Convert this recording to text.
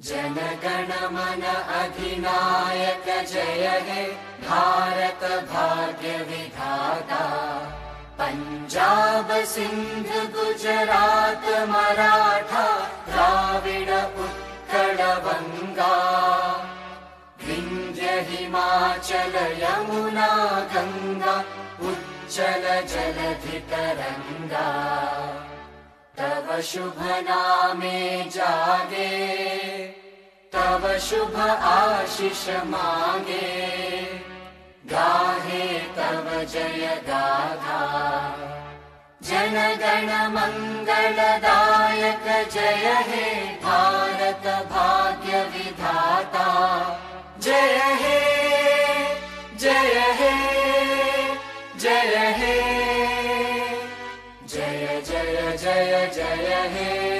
जनगण मन अधिनायक जय हे भारत भाग्य विधाता। पंजाब सिंध गुजरात मराठा द्राविड उत्कल बंगा। विंध्य हिमाचल यमुना गंगा उच्चल जलधि तरंगा। तव शुभ नामे जागे तव शुभ आशीष मांगे। गाहे तव जय गाथा जनगण मंगलदायक जय हे भारत भाग्य विधाता। जय हे जय हे जय हे जय जय जय जय हे।